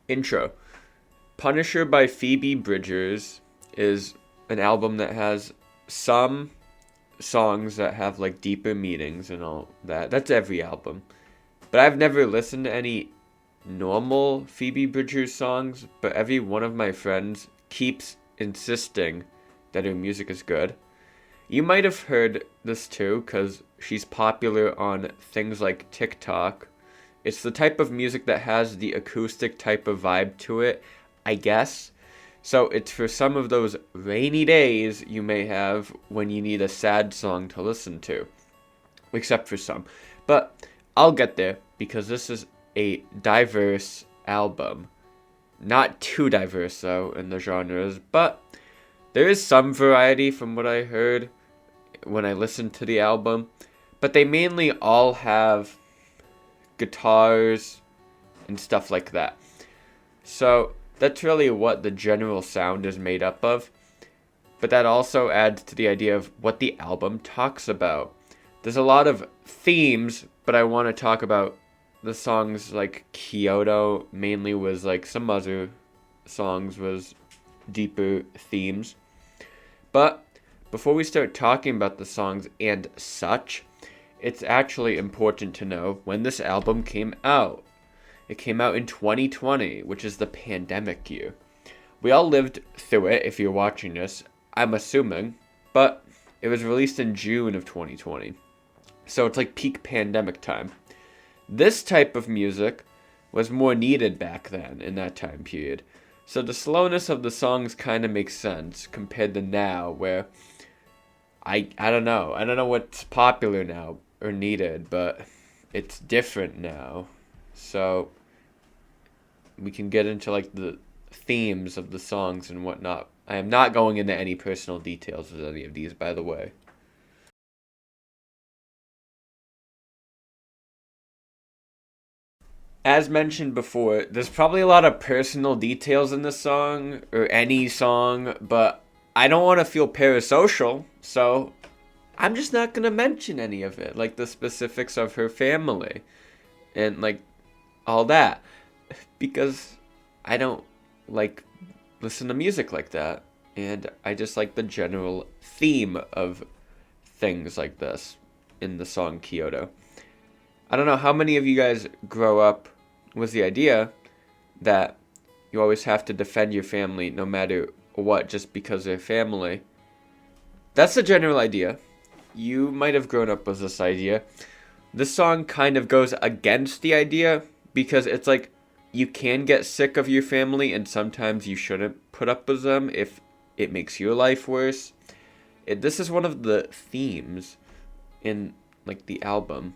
Intro. Punisher by Phoebe Bridgers is an album that has some songs that have like deeper meanings and all that. That's every album. But I've never listened to any normal Phoebe Bridgers songs, but every one of my friends keeps insisting that her music is good. You might have heard this too, because she's popular on things like TikTok. It's the type of music that has the acoustic type of vibe to it, I guess. So it's for some of those rainy days you may have when you need a sad song to listen to. Except for some. But I'll get there because this is a diverse album. Not too diverse though in the genres, but there is some variety from what I heard when I listened to the album. But they mainly all have guitars and stuff like that. So that's really what the general sound is made up of. But that also adds to the idea of what the album talks about. There's a lot of themes, but I want to talk about the songs like Kyoto mainly was like some other songs was deeper themes. But before we start talking about the songs and such, it's actually important to know when this album came out. It came out in 2020, which is the pandemic year. We all lived through it if you're watching this, I'm assuming, but it was released in June of 2020. So it's like peak pandemic time. This type of music was more needed back then in that time period. So the slowness of the songs kind of makes sense compared to now where I don't know. I don't know what's popular now or needed, but it's different now. So we can get into like the themes of the songs and whatnot. I am not going into any personal details with any of these, by the way. As mentioned before, there's probably a lot of personal details in the song, or any song, but I don't want to feel parasocial, so I'm just not going to mention any of it, like the specifics of her family, and like all that, because I don't like listen to music like that, and I just like the general theme of things like this in the song Kyoto. I don't know how many of you guys grow up with the idea that you always have to defend your family no matter what just because they're family. That's the general idea. You might have grown up with this idea. This song kind of goes against the idea because it's like you can get sick of your family and sometimes you shouldn't put up with them if it makes your life worse. This is one of the themes in like the album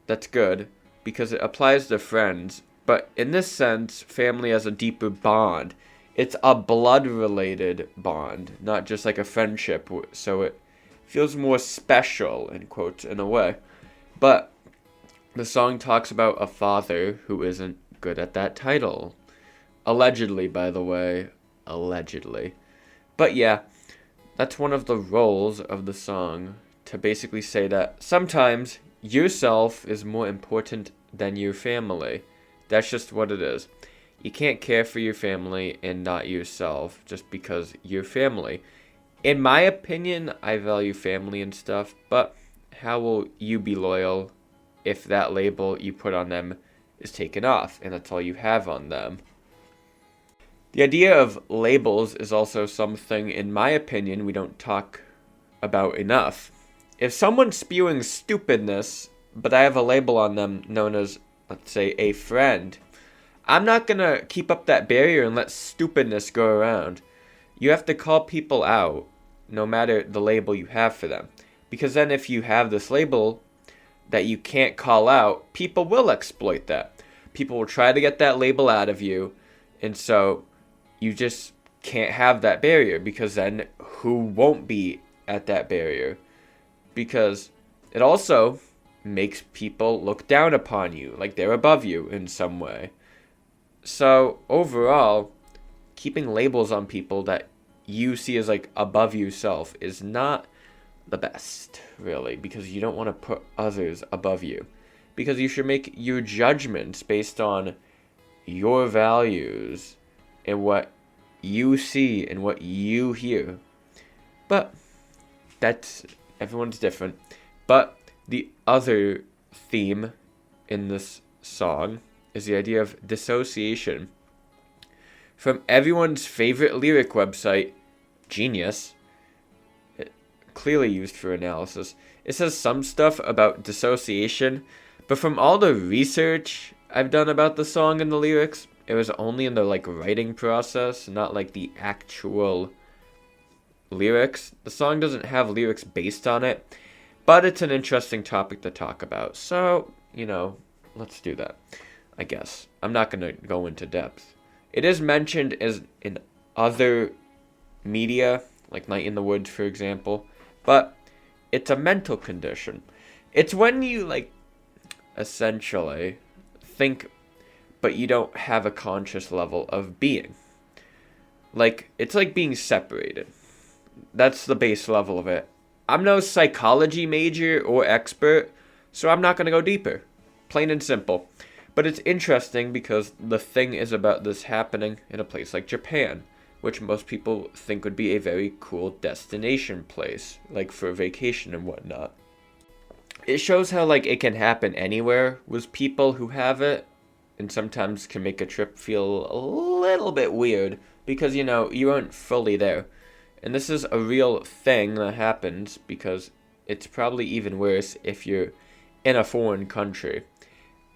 that's good because it applies to friends, but in this sense family has a deeper bond. It's a blood related bond, not just like a friendship, so it feels more special in quotes in a way. But the song talks about a father who isn't good at that title, allegedly, by the way, allegedly. But yeah, that's one of the roles of the song, to basically say that sometimes yourself is more important than your family. That's just what it is. You can't care for your family and not yourself just because you're family. In my opinion, I value family and stuff, but how will you be loyal if that label you put on them is taken off and that's all you have on them? The idea of labels is also something, in my opinion, we don't talk about enough. If someone's spewing stupidness, but I have a label on them known as, let's say, a friend, I'm not gonna keep up that barrier and let stupidness go around. You have to call people out, no matter the label you have for them. Because then if you have this label that you can't call out, people will exploit that. People will try to get that label out of you, and so you just can't have that barrier, because then who won't be at that barrier? Because it also makes people look down upon you, like they're above you in some way. So overall, keeping labels on people that you see as like above yourself is not the best, really, because you don't want to put others above you. Because you should make your judgments based on your values and what you see and what you hear. But that's everyone's different. But the other theme in this song is the idea of dissociation. From everyone's favorite lyric website, Genius, clearly used for analysis, it says some stuff about dissociation, but from all the research I've done about the song and the lyrics, it was only in the writing process, not the actual lyrics. The song doesn't have lyrics based on it, but it's an interesting topic to talk about. So, let's do that, I guess. I'm not going to go into depth. It is mentioned as in other media, like Night in the Woods, for example, but it's a mental condition. It's when you, essentially think, but you don't have a conscious level of being. It's like being separated. That's the base level of it. I'm no psychology major or expert, so I'm not going to go deeper. Plain and simple. But it's interesting because the thing is about this happening in a place like Japan, which most people think would be a very cool destination place, for vacation and whatnot. It shows how, it can happen anywhere with people who have it, and sometimes can make a trip feel a little bit weird because, you aren't fully there. And this is a real thing that happens because it's probably even worse if you're in a foreign country.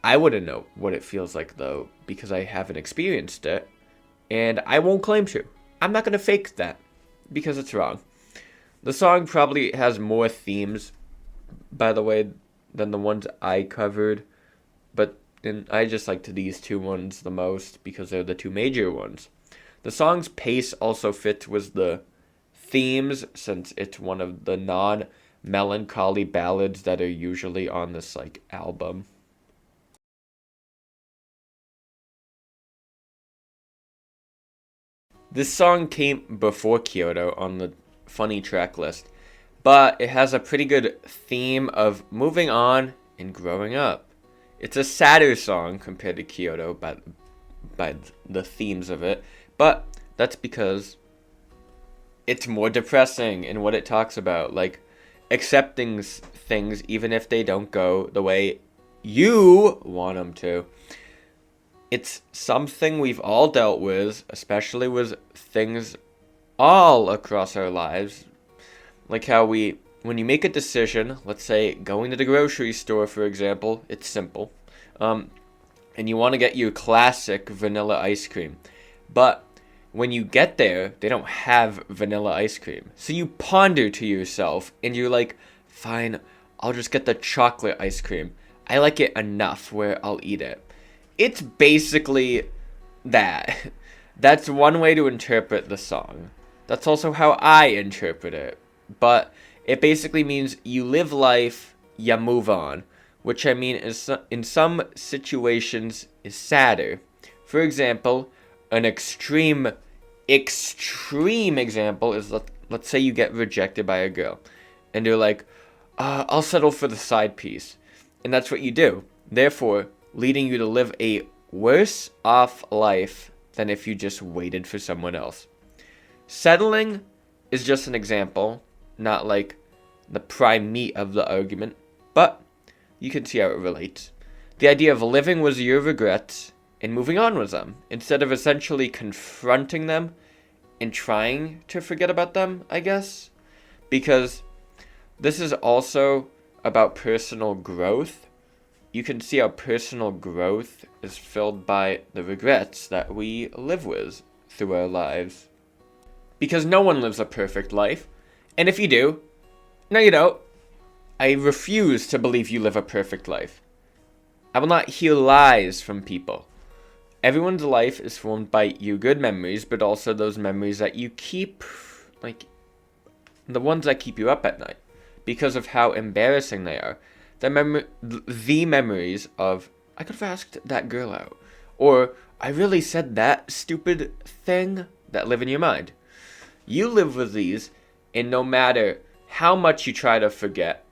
I wouldn't know what it feels like, though, because I haven't experienced it, and I won't claim to. I'm not going to fake that, because it's wrong. The song probably has more themes, by the way, than the ones I covered, but I just liked these two ones the most, because they're the two major ones. The song's pace also fits with the themes, since it's one of the non-melancholy ballads that are usually on this, album. This song came before Kyoto on the funny track list, but it has a pretty good theme of moving on and growing up. It's a sadder song compared to Kyoto by the themes of it, but that's because it's more depressing in what it talks about, accepting things even if they don't go the way you want them to. It's something we've all dealt with, especially with things all across our lives. Like how when you make a decision, let's say going to the grocery store, for example, it's simple. And you want to get your classic vanilla ice cream. But when you get there, they don't have vanilla ice cream. So you ponder to yourself, and you're like, fine, I'll just get the chocolate ice cream. I like it enough where I'll eat it. It's basically that. That's one way to interpret the song. That's also how I interpret it. But it basically means you live life, you move on. Which I mean is in some situations is sadder. For example, an extreme example is, let's say you get rejected by a girl. And you're like, I'll settle for the side piece. And that's what you do. Therefore, leading you to live a worse off life than if you just waited for someone else. Settling is just an example, not the prime meat of the argument, but you can see how it relates. The idea of living with your regrets and moving on with them, instead of essentially confronting them and trying to forget about them, I guess. Because this is also about personal growth. You can see how personal growth is filled by the regrets that we live with through our lives. Because no one lives a perfect life. And if you do, no you don't. I refuse to believe you live a perfect life. I will not hear lies from people. Everyone's life is formed by your good memories, but also those memories that you keep, the ones that keep you up at night, because of how embarrassing they are. The memories of, I could have asked that girl out, or I really said that stupid thing, that live in your mind. You live with these, and no matter how much you try to forget,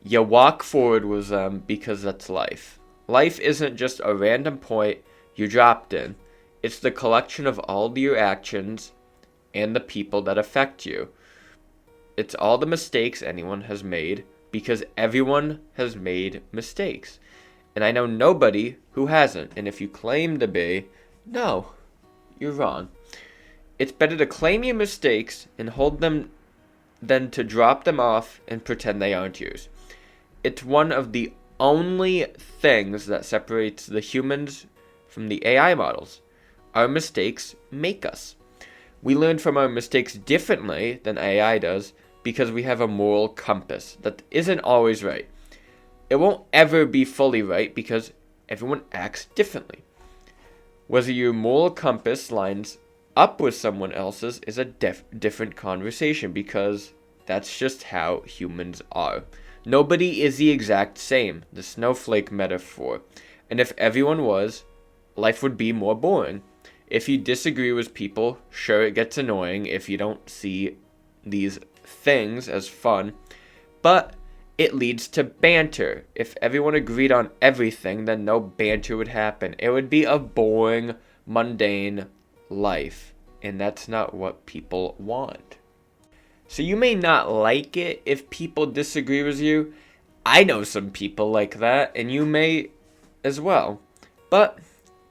you walk forward with them because that's life. Life isn't just a random point you dropped in. It's the collection of all your actions and the people that affect you. It's all the mistakes anyone has made, because everyone has made mistakes. And I know nobody who hasn't. And if you claim to be, no, you're wrong. It's better to claim your mistakes and hold them than to drop them off and pretend they aren't yours. It's one of the only things that separates the humans from the AI models. Our mistakes make us. We learn from our mistakes differently than AI does because we have a moral compass that isn't always right. It won't ever be fully right because everyone acts differently. Whether your moral compass lines up with someone else's is a different conversation, because that's just how humans are. Nobody is the exact same, the snowflake metaphor. And if everyone was, life would be more boring. If you disagree with people, sure, it gets annoying if you don't see these things as fun, but it leads to banter. If everyone agreed on everything, then no banter would happen. It would be a boring, mundane life, and that's not what people want. So you may not like it if people disagree with you. I know some people like that, and you may as well. But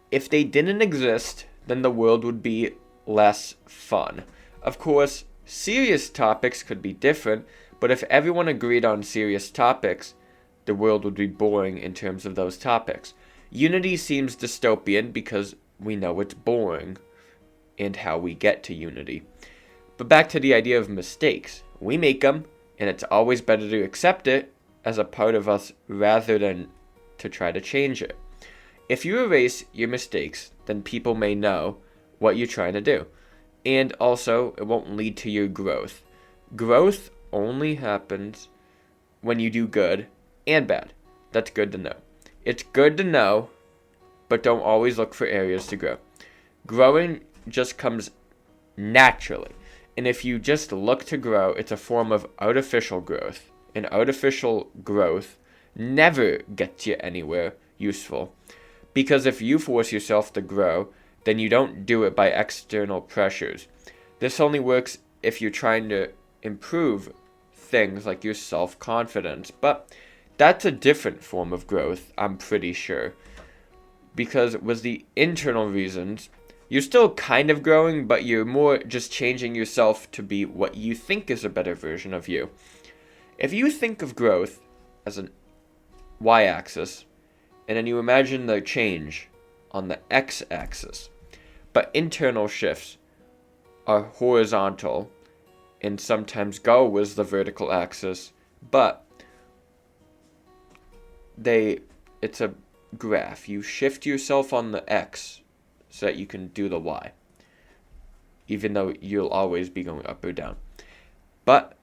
if they didn't exist, then the world would be less fun. Of course, serious topics could be different, but if everyone agreed on serious topics, the world would be boring in terms of those topics. Unity seems dystopian because we know it's boring and how we get to unity. But back to the idea of mistakes. We make them, and it's always better to accept it as a part of us rather than to try to change it. If you erase your mistakes, then people may know what you're trying to do. And also, it won't lead to your growth. Growth only happens when you do good and bad. That's good to know. It's good to know, but don't always look for areas to grow. Growing just comes naturally. And if you just look to grow, it's a form of artificial growth. And artificial growth never gets you anywhere useful. Because if you force yourself to grow, then you don't do it by external pressures. This only works if you're trying to improve things like your self-confidence. But that's a different form of growth, I'm pretty sure. Because with the internal reasons, you're still kind of growing, but you're more just changing yourself to be what you think is a better version of you. If you think of growth as an y-axis, and then you imagine the change on the x-axis, but internal shifts are horizontal and sometimes go with the vertical axis, but it's a graph. You shift yourself on the x so that you can do the y, even though you'll always be going up or down. But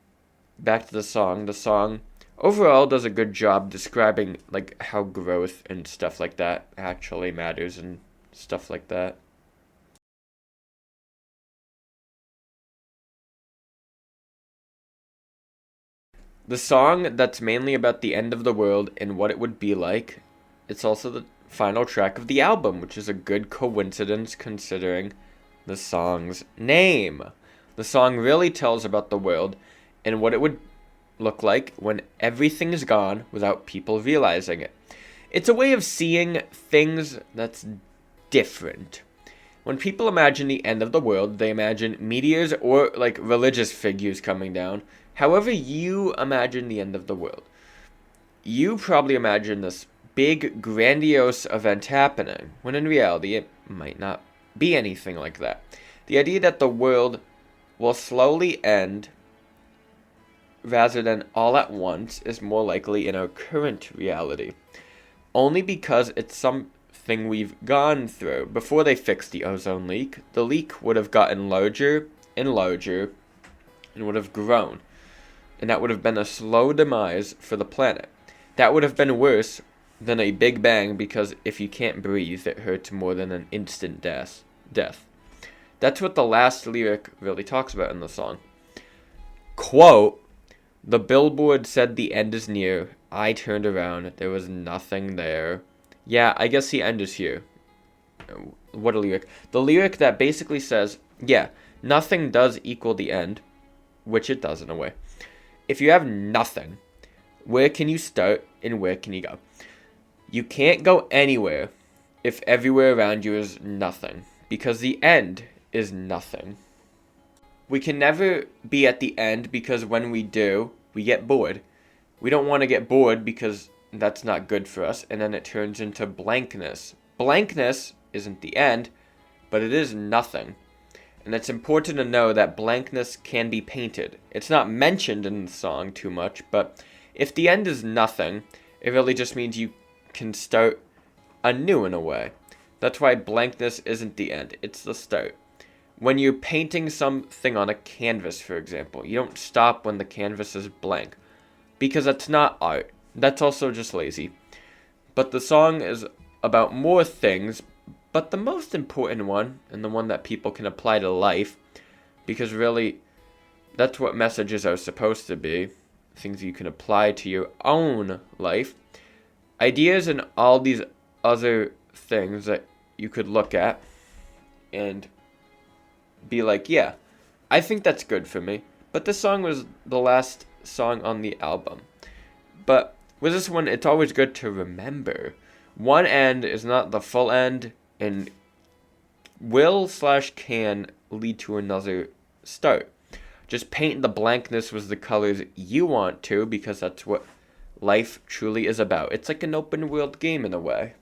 back to the song overall does a good job describing like how growth and stuff like that actually matters and stuff like that. The song that's mainly about the end of the world and what it would be like, it's also the final track of the album, which is a good coincidence considering the song's name. The song really tells about the world and what it would look like when everything is gone without people realizing it. It's a way of seeing things that's different. When people imagine the end of the world, they imagine meteors or like religious figures coming down. However you imagine the end of the world, you probably imagine this big, grandiose event happening, when in reality it might not be anything like that. The idea that the world will slowly end rather than all at once is more likely in our current reality, only because it's something we've gone through. Before they fixed the ozone leak, the leak would have gotten larger and larger and would have grown, and that would have been a slow demise for the planet. That would have been worse than a big bang, because if you can't breathe, it hurts more than an instant death. That's what the last lyric really talks about in the song. Quote, "The billboard said the end is near. I turned around. There was nothing there." Yeah, I guess the end is here. What a lyric. The lyric that basically says, yeah, nothing does equal the end, which it does in a way. If you have nothing, where can you start and where can you go? You can't go anywhere if everywhere around you is nothing, because the end is nothing. We can never be at the end because when we do, we get bored. We don't want to get bored because that's not good for us, and then it turns into blankness. Blankness isn't the end, but it is nothing. And it's important to know that blankness can be painted. It's not mentioned in the song too much, but if the end is nothing, it really just means you can start anew in a way. That's why blankness isn't the end, it's the start. When you're painting something on a canvas, for example, you don't stop when the canvas is blank, because that's not art. That's also just lazy. But the song is about more things, but the most important one, and the one that people can apply to life, because really, that's what messages are supposed to be, things you can apply to your own life, ideas and all these other things that you could look at and be like, yeah, I think that's good for me. But this song was the last song on the album. But with this one, it's always good to remember, one end is not the full end, and will/can lead to another start. Just paint the blankness with the colors you want to, because that's what life truly is about. It's like an open world game in a way.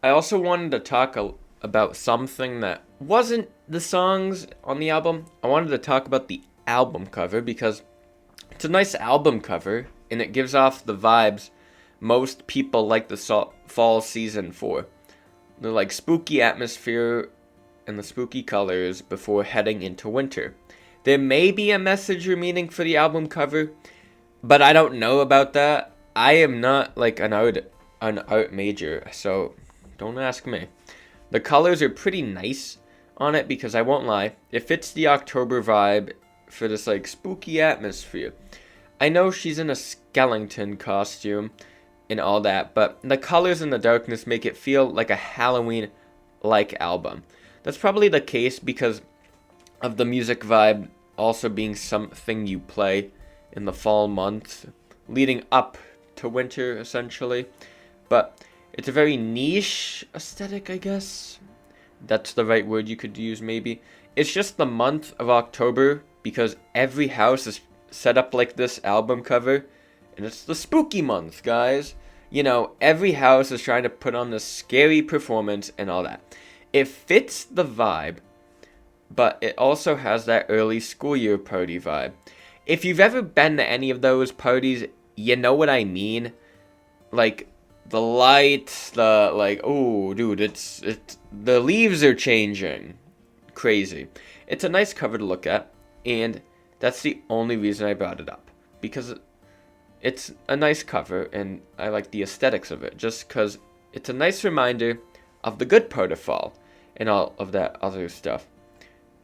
I also wanted to talk about something that wasn't the songs on the album. I wanted to talk about the album cover because it's a nice album cover and it gives off the vibes most people like the fall season for. The like spooky atmosphere and the spooky colors before heading into winter. There may be a message or meaning for the album cover, but I don't know about that. I am not like an art major, so don't ask me. The colors are pretty nice on it because I won't lie, it fits the October vibe for this like spooky atmosphere. I know she's in a skeleton costume and all that, but the colors and the darkness make it feel like a Halloween-like album. That's probably the case because of the music vibe also being something you play in the fall months, leading up to winter, essentially. But it's a very niche aesthetic, I guess. That's the right word you could use, maybe. It's just the month of October because every house is set up like this album cover, and it's the spooky month, guys. You know, every house is trying to put on this scary performance and all that. It fits the vibe, but it also has that early school year party vibe. If you've ever been to any of those parties, you know what I mean. Like, the lights, the, like, oh, dude, it's, the leaves are changing. Crazy. It's a nice cover to look at, and that's the only reason I brought it up. Because it's a nice cover, and I like the aesthetics of it, just because it's a nice reminder of the good part of fall, and all of that other stuff.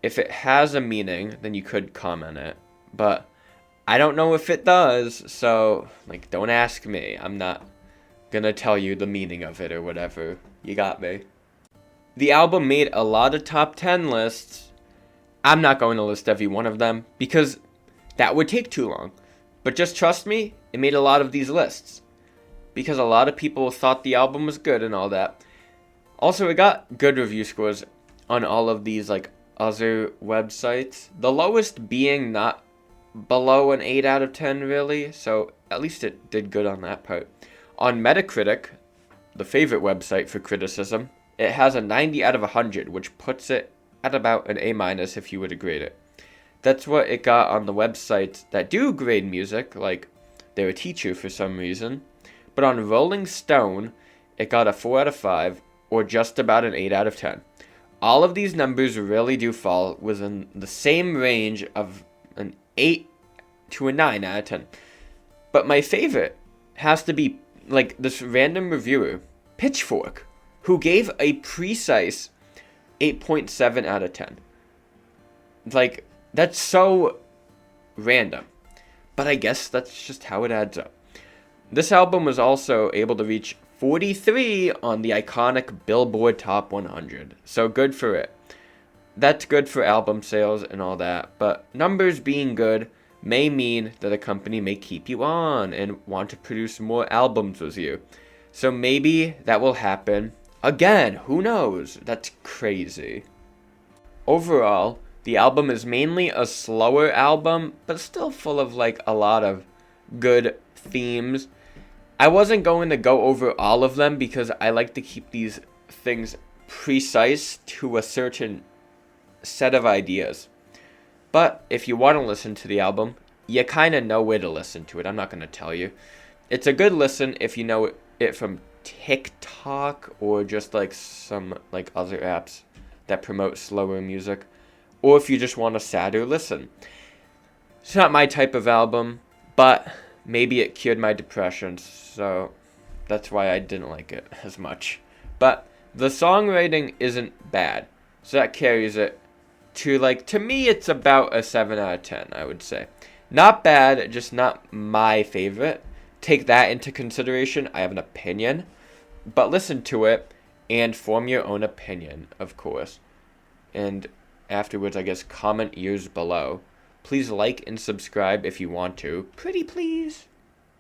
If it has a meaning, then you could comment it, but I don't know if it does, so, like, don't ask me. I'm not gonna tell you the meaning of it or whatever. You got me. The album made a lot of top 10 lists. I'm not going to list every one of them, because that would take too long. But just trust me, it made a lot of these lists. Because a lot of people thought the album was good and all that. Also, it got good review scores on all of these, like, other websites. The lowest being not below an 8 out of 10, really. So, at least it did good on that part. On Metacritic, the favorite website for criticism, it has a 90 out of 100, which puts it at about an A- if you were to grade it. That's what it got on the websites that do grade music, like they're a teacher for some reason. But on Rolling Stone, it got a 4 out of 5, or just about an 8 out of 10. All of these numbers really do fall within the same range of an 8 to a 9 out of 10. But my favorite has to be like this random reviewer, Pitchfork, who gave a precise 8.7 out of 10. Like, that's so random. but I guess that's just how it adds up. This album was also able to reach 43 on the iconic Billboard Top 100, so good for it. That's good for album sales and all that, but numbers being good may mean that a company may keep you on and want to produce more albums with you. So maybe that will happen. Again, who knows? That's crazy. Overall, the album is mainly a slower album, but still full of like a lot of good themes. I wasn't going to go over all of them because I like to keep these things precise to a certain set of ideas. But if you want to listen to the album, you kind of know where to listen to it. I'm not going to tell you. It's a good listen if you know it from TikTok or just like some like other apps that promote slower music, or if you just want a sadder listen. It's not my type of album, but maybe it cured my depression, so that's why I didn't like it as much. But the songwriting isn't bad, so that carries it to me it's about a 7 out of 10, I would say. Not bad, just not my favorite. Take that into consideration. I have an opinion, but listen to it and form your own opinion, of course. And afterwards, I guess, comment yours below. Please like and subscribe if you want to. Pretty please.